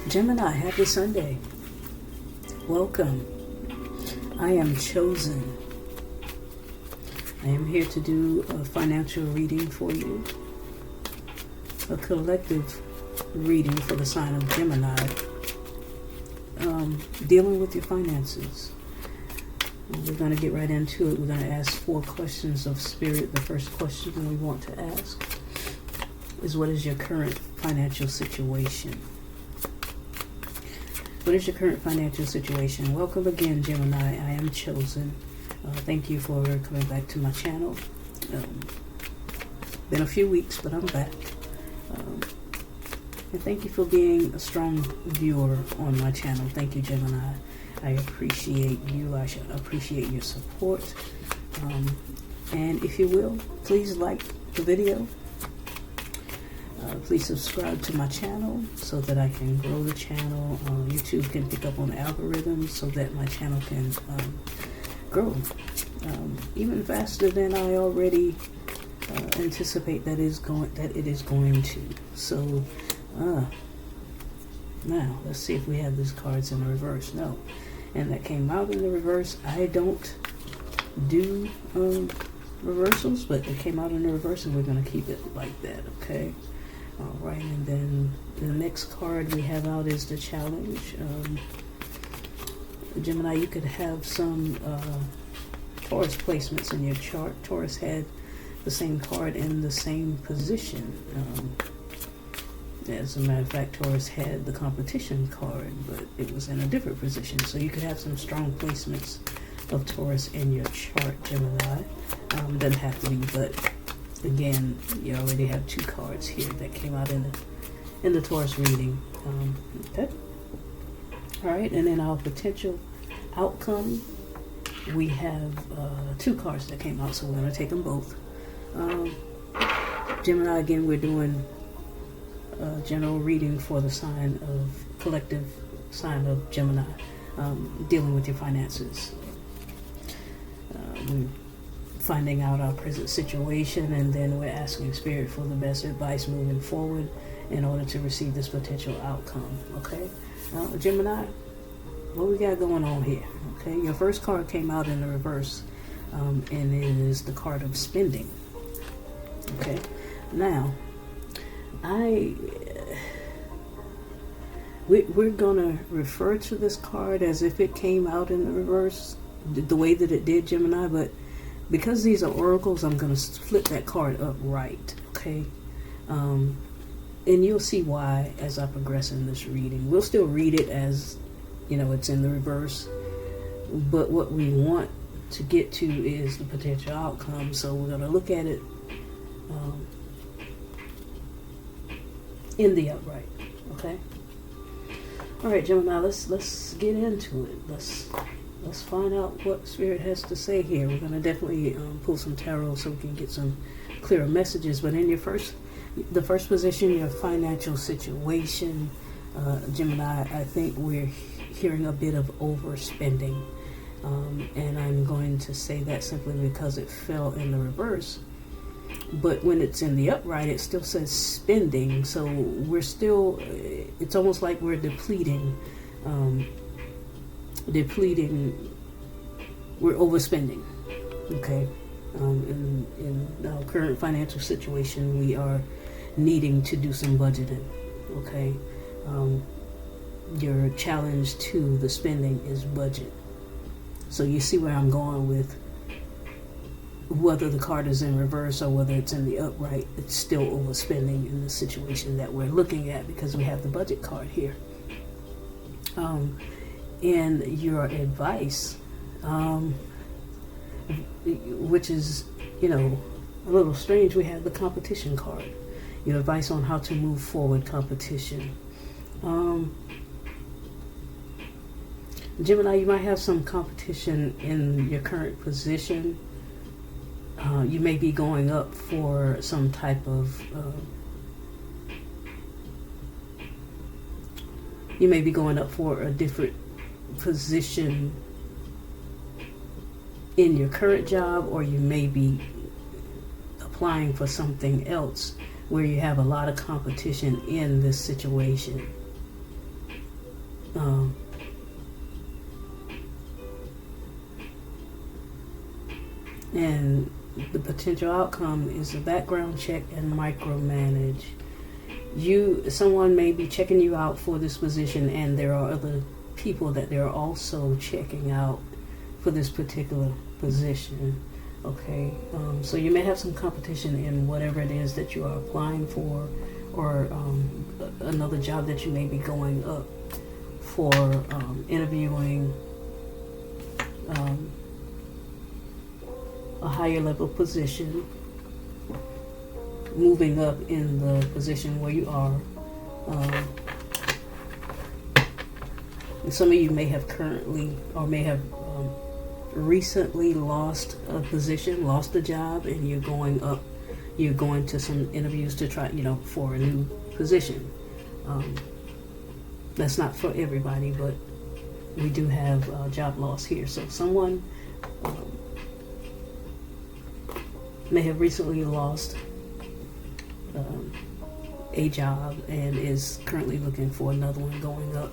Gemini, happy Sunday. Welcome. I am chosen. I am here to do a financial reading for you. A collective reading for the sign of Gemini. Dealing with your finances. We're going to get right into it. We're going to ask 4 questions of Spirit. The first question we want to ask is, what is your current financial situation? What is your current financial situation? Welcome again, Gemini. I am chosen. Thank you for coming back to my channel. Been a few weeks, but I'm back. And thank you for being a strong viewer on my channel. Thank you, Gemini. I appreciate you. I should appreciate your support. And if you will, please like the video. Please subscribe to my channel so that I can grow the channel. YouTube can pick up on algorithms so that my channel can grow even faster than I already anticipate that it is going to. So now let's see if we have these cards in reverse. No, and that came out in the reverse. I don't do reversals, but it came out in the reverse, and we're going to keep it like that. Okay. All right, and then the next card we have out is the challenge. Gemini, you could have some Taurus placements in your chart. Taurus had the same card in the same position. As a matter of fact, Taurus had the competition card, but it was in a different position. So you could have some strong placements of Taurus in your chart, Gemini. Doesn't have to be, but again, you already have 2 cards here that came out in the Taurus reading. Okay. All right, and then our potential outcome, we have 2 cards that came out, so we're going to take them both. Gemini, again, we're doing a general reading for the collective sign of Gemini, dealing with your finances. We're finding out our present situation, and then we're asking Spirit for the best advice moving forward in order to receive this potential outcome. Okay, Gemini, what we got going on here? Okay, your first card came out in the reverse, and it is the card of spending. Okay, now we're gonna refer to this card as if it came out in the reverse, the way that it did, Gemini, but because these are oracles, I'm going to flip that card upright, okay? And you'll see why as I progress in this reading. We'll still read it as, it's in the reverse. But what we want to get to is the potential outcome. So we're going to look at it in the upright, okay? All right, Gemini, let's get into it. Let's find out what Spirit has to say here. We're going to definitely pull some tarot so we can get some clearer messages. But in the first position, your financial situation, Gemini, I think we're hearing a bit of overspending. And I'm going to say that simply because it fell in the reverse. But when it's in the upright, it still says spending. So it's almost like we're depleting. We're overspending. Okay. In our current financial situation, we are needing to do some budgeting. Okay. Your challenge to the spending is budget. So you see where I'm going with whether the card is in reverse or whether it's in the upright, it's still overspending in the situation that we're looking at because we have the budget card here. And your advice, which is, a little strange, we have the competition card. Your advice on how to move forward, competition. Gemini, you might have some competition in your current position. You may be going up for some type of you may be going up for a different position in your current job, or you may be applying for something else where you have a lot of competition in this situation. Um, and the potential outcome is a background check and micromanage. Someone may be checking you out for this position, and there are other people that they're also checking out for this particular position. Okay, so you may have some competition in whatever it is that you are applying for, or another job that you may be going up for, interviewing a higher level position, moving up in the position where you are. And some of you may have currently, or may have recently lost a position, lost a job, and you're going up, you're going to some interviews to try, for a new position. That's not for everybody, but we do have job loss here. So someone may have recently lost a job and is currently looking for another one, going up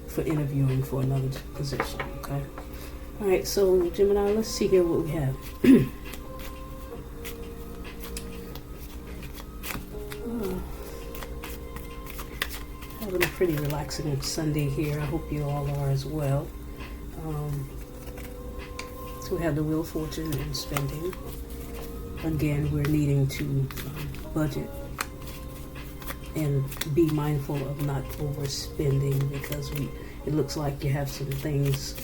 for interviewing for another position. Okay. All right. So Gemini, let's see here what we have. Having a pretty relaxing Sunday here. I hope you all are as well. So we have the Wheel of Fortune and spending. Again, we're needing to budget and be mindful of not overspending, because it looks like you have some things,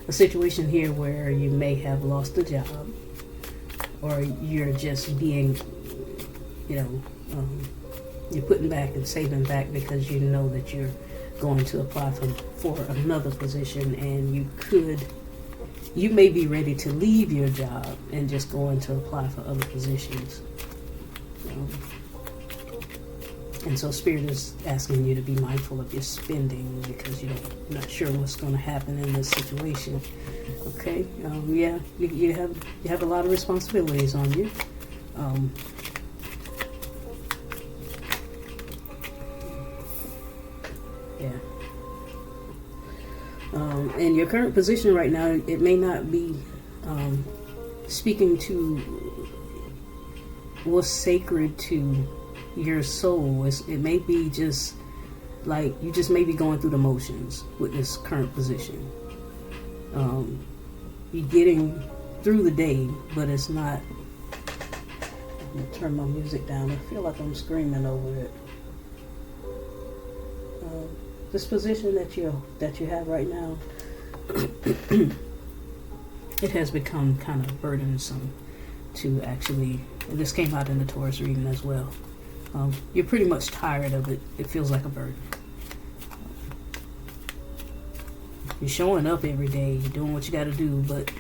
a situation here where you may have lost a job, or you're just being, you're putting back and saving back because you know that you're going to apply for another position, and you may be ready to leave your job and just go in to apply for other positions. And so Spirit is asking you to be mindful of your spending, because you're not sure what's going to happen in this situation. Okay, you have a lot of responsibilities on you. And your current position right now, it may not be speaking to what's sacred to your soul. It may be just like you just may be going through the motions with this current position. You're getting through the day, but it's not. I'm gonna turn my music down. I feel like I'm screaming over it. This position that you have right now, it has become kind of burdensome to actually. This came out in the Taurus reading as well. You're pretty much tired of it. It feels like a burden. You're showing up every day. You're doing what you got to do, but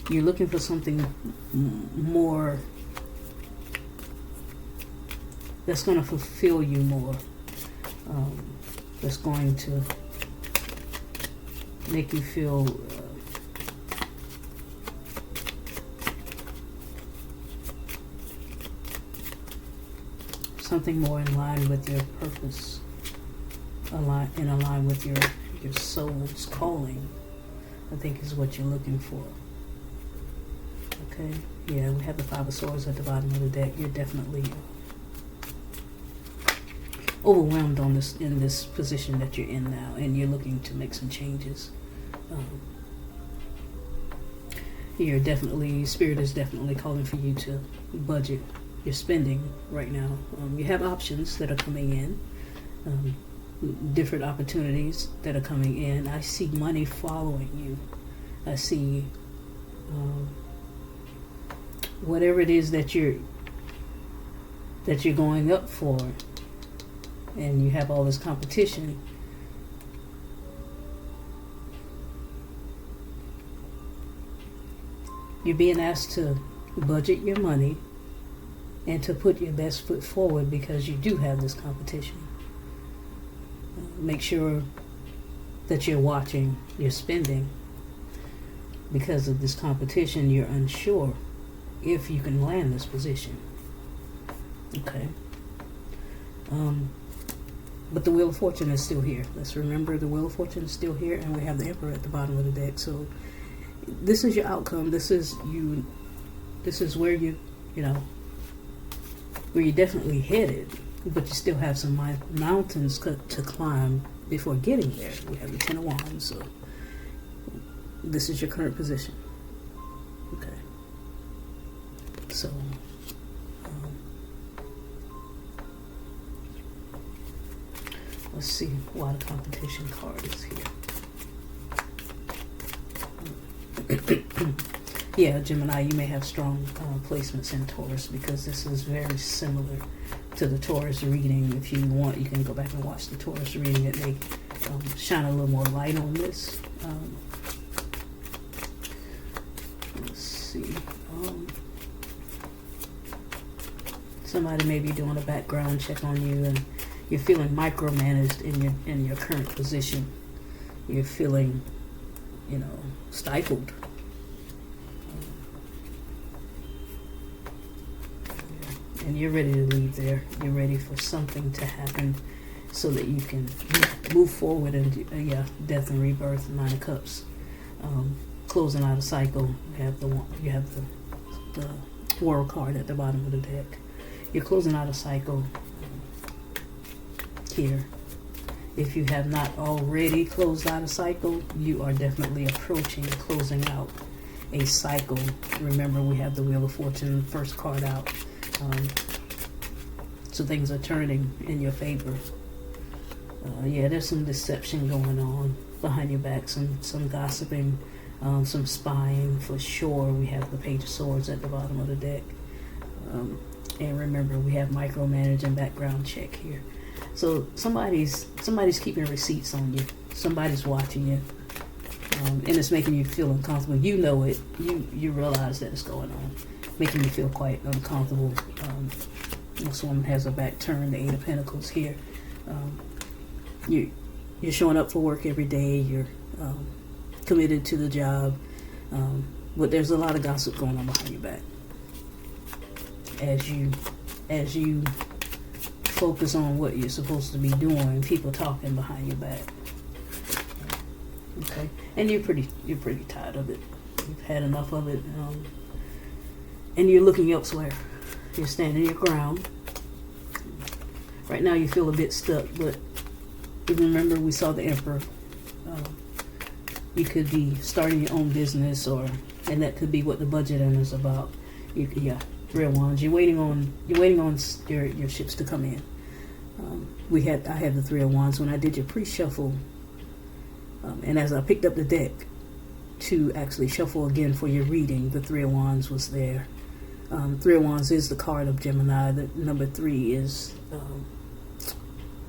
you're looking for something more that's going to fulfill you more. That's going to make you feel something more in line with your purpose, in line with your soul's calling, I think is what you're looking for. Okay, yeah, we have the Five of Swords at the bottom of the deck. You're definitely overwhelmed in this position that you're in now, and you're looking to make some changes. Spirit is definitely calling for you to budget your spending right now. You have options that are coming in, different opportunities that are coming in. I see money following you. I see whatever it is that you're going up for, and you have all this competition. You're being asked to budget your money and to put your best foot forward, because you do have this competition. Make sure that you're watching your spending. Because of this competition, you're unsure if you can land this position. Okay. But the Wheel of Fortune is still here. Let's remember the Wheel of Fortune is still here, and we have the Emperor at the bottom of the deck. So this is your outcome. This is you. This is where you know, where you're definitely headed. But you still have some mountains to climb before getting there. We have the Ten of Wands. So this is your current position. Okay. So. Let's see why the competition card is here. Yeah, Gemini, you may have strong placements in Taurus because this is very similar to the Taurus reading. If you want, you can go back and watch the Taurus reading. It may shine a little more light on this. Let's see. Somebody may be doing a background check on you, and you're feeling micromanaged in your current position. You're feeling, you know, stifled. And you're ready to leave there. You're ready for something to happen so that you can move forward. And yeah, death and rebirth, Nine of Cups, closing out a cycle. You have the World card at the bottom of the deck. You're closing out a cycle. Here, if you have not already closed out a cycle, you are definitely approaching closing out a cycle. Remember, we have the Wheel of Fortune, first card out. So things are turning in your favor. Yeah, there's some deception going on behind your back, some gossiping, some spying for sure. We have the Page of Swords at the bottom of the deck. And remember, we have micromanaging, background check here. So somebody's keeping receipts on you. Somebody's watching you, and it's making you feel uncomfortable. You know it. You realize that it's going on, making you feel quite uncomfortable. This woman has her back turned. The Eight of Pentacles here. You're showing up for work every day. You're committed to the job, but there's a lot of gossip going on behind your back. As you focus on what you're supposed to be doing, people talking behind your back. Okay, and you're pretty tired of it. You've had enough of it, and you're looking elsewhere. You're standing your ground. Right now, you feel a bit stuck, but remember, we saw the Emperor. You could be starting your own business, and that could be what the budgeting is about. Yeah. Three of Wands. You're waiting on your ships to come in. I had the Three of Wands when I did your pre-shuffle, and as I picked up the deck to actually shuffle again for your reading, the Three of Wands was there. Three of Wands is the card of Gemini. The number 3 is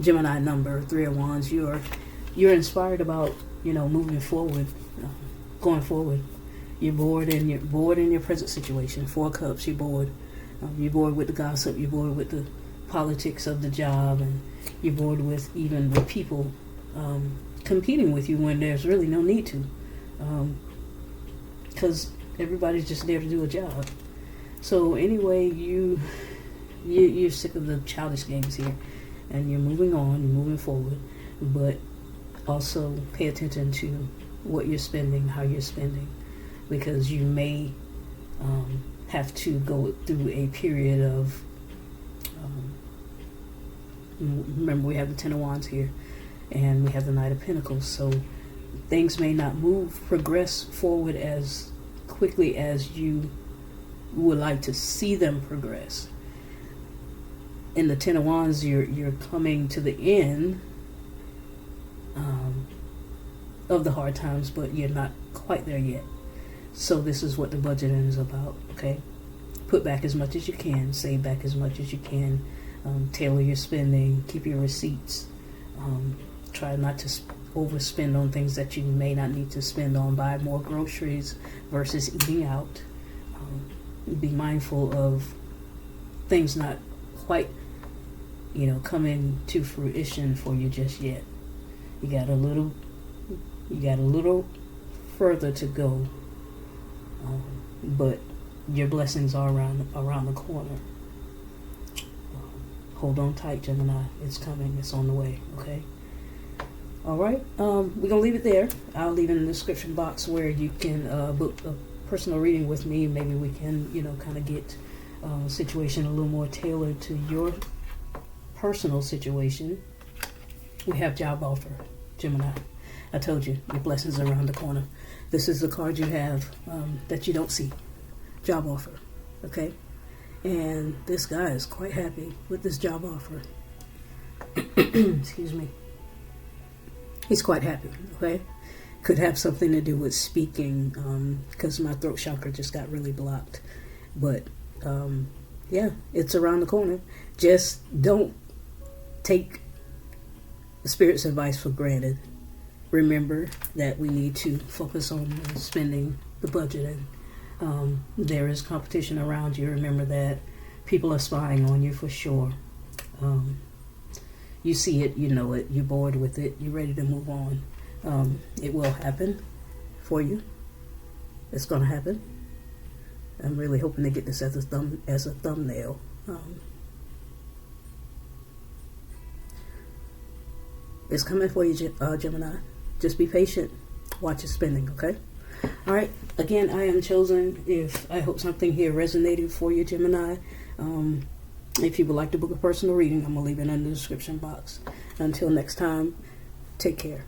Gemini number. Three of Wands. You're inspired about moving forward, going forward. You're bored in your present situation. Four of Cups. You're bored. You're bored with the gossip. You're bored with the politics of the job, and you're bored with people competing with you when there's really no need to, because everybody's just there to do a job. So anyway, you're sick of the childish games here, and you're moving on. You're moving forward, but also pay attention to what you're spending, how you're spending. Because you may have to go through a period of, remember, we have the Ten of Wands here, and we have the Knight of Pentacles, so things may not progress forward as quickly as you would like to see them progress. In the Ten of Wands, you're coming to the end of the hard times, but you're not quite there yet. So this is what the budgeting is about, okay? Put back as much as you can, save back as much as you can, tailor your spending, keep your receipts, try not to overspend on things that you may not need to spend on, buy more groceries versus eating out. Be mindful of things not quite, coming to fruition for you just yet. You got a little further to go. But your blessings are around the corner. hold on tight, Gemini. It's coming. It's on the way. Okay. All right. We're gonna leave it there. I'll leave in the description box where you can book a personal reading with me. Maybe we can, kind of get a situation a little more tailored to your personal situation. We have job offer, Gemini. I told you, your blessings are around the corner. This is the card you have that you don't see. Job offer. Okay. And this guy is quite happy with this job offer. Excuse me. He's quite happy, okay? Could have something to do with speaking, because my throat chakra just got really blocked. But, yeah, it's around the corner. Just don't take the Spirit's advice for granted. Remember that we need to focus on spending the budget, and there is competition around you. Remember that people are spying on you for sure. You see it, you know it, you're bored with it, you're ready to move on. It will happen for you. It's going to happen. I'm really hoping to get this as a thumbnail. It's coming for you, Gemini. Just be patient. Watch your spending, okay? All right. Again, I am chosen. I hope something here resonated for you, Gemini. If you would like to book a personal reading, I'm going to leave it in the description box. Until next time, take care.